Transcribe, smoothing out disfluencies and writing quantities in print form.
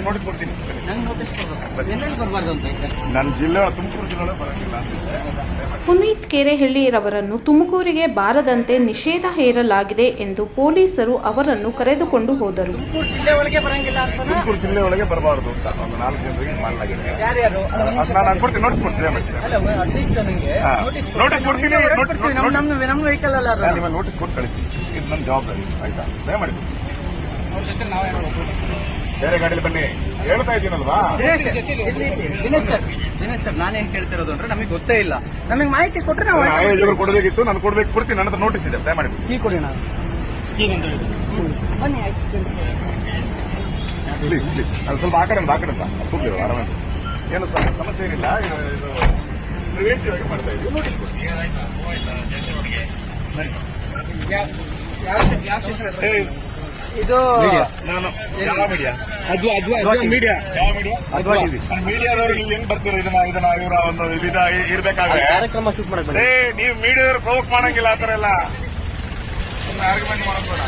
Notice ಕೊಡ್ತೀನಿ. ನಂಗೆ notice ಕೊಡ್ಬೇಕು, ಎಲ್ಲೆಲ್ಲಿ ಬರಬಾರ್ದು ಅಂತ ಇದೆ. ನನ್ನ ಜಿಲ್ಲೆ ತುಮಕೂರು ಜಿಲ್ಲೆ ಬರಂಗಿಲ್ಲ. ಪುನೀತ್ ಕೆರೆಹಳ್ಳಿರವರನ್ನು ತುಮಕೂರಿಗೆ ಬಾರದಂತೆ ನಿಷೇಧ ಹೇರಲಾಗಿದೆ ಎಂದು ಪೊಲೀಸರು ಅವರನ್ನು ಕರೆದುಕೊಂಡು ಹೋದರು. ತುಮಕೂರು ಜಿಲ್ಲೆ ಒಳಗೆ ಬರಂಗಿಲ್ಲ ಅಂತ. ತುಮಕೂರು ಜಿಲ್ಲೆ ಒಳಗೆ ಬರಬಾರದು ಅಂತ ಒಂದು 4 ಜನರಿಗೆ ಮಾಡಲಾಗಿದೆ. ಯಾರ್ಯಾರು ನಾನು ಕೊಡ್ತೀನಿ, ನೋಟಿಸ್ ಕೊಡ್ತೀನಿ. ಅಲ್ಲ, ಅಟ್ಲೀಸ್ಟ್ ನನಗೆ ನೋಟಿಸ್ ಕೊಡ್ತೀನಿ. ನಮ್ಮ ವೆಹಿಕಲ್ ಅಲ್ಲ, ನಿಮ್ಮ ನೋಟಿಸ್ ಕೊಟ್ಟು ಕಳಿಸ್ತೀನಿ. ಇದು ನನ್ನ ಜವಾಬ್ದಾರಿ, ಆಯ್ತಾ? ದಯಮಾಡಿ ಅವ್ರ ಜೊತೆ ನಾವೇ ಬೇರೆ ಗಾಡಿಯಲ್ಲಿ ಬನ್ನಿ ಹೇಳ್ತಾ ಇದ್ದೀನಲ್ವಾ. ದಿನೇಶ್ ಸರ್, ನಾನೇನ್ ಕೇಳ್ತಿರೋದು ಅಂದ್ರೆ ನಮಗೆ ಗೊತ್ತೇ ಇಲ್ಲ. ನಮಗೆ ಮಾಹಿತಿ ಕೊಟ್ಟರೆ ನಾವು ಆಯೋಜಕರು ಕೊಡಬೇಕಿತ್ತು, ನಾನು ಕೊಡ್ತೀನಿ. ನನ್ನ ಹತ್ರ ನೋಟಿಸ್ ಇದೆ, ದಯಮಾಡಿ ಕೀ ಕೊಡಿ. ನಾನು ಬನ್ನಿ, ಪ್ಲೀಸ್ ಅದು ಸ್ವಲ್ಪ ಆ ಕಡೆ ಕೂಗ್ಲಿಲ್ಲ ಆರಾಮ. ಏನು ಸಮಸ್ಯೆ ಏನಿಲ್ಲ. ಇದು ಪ್ರಿವೆಂಟಿವ್ ಆಗಿ ಮಾಡ್ತಾ ಇದ್ದೀವಿ. ನೋಟಿಸ್ ಕೊಡಿ. ಇದು ನಾನು ಯಾವ ಮೀಡಿಯಾ? ಮೀಡಿಯಾ ಮೀಡಿಯಾದವ್ರು ನೀವು ಹೆಂಗ್ ಬರ್ತೀರ? ಇದನ್ನ ಇವರ ಒಂದು ವಿಧ ಇರ್ಬೇಕಾದ್ರೆ ಕಾರ್ಯಕ್ರಮ ಶೂಟ್ ಮಾಡಕ್ ನೀವು ಮೀಡಿಯಾದವ್ರು ಪ್ರವೋಕ್ ಮಾಡಂಗಿಲ್ಲ. ಆ ತರ ಎಲ್ಲ ಆರ್ಗ್ಯುಮೆಂಟ್ ಮಾಡೋದು ಬೇಡ.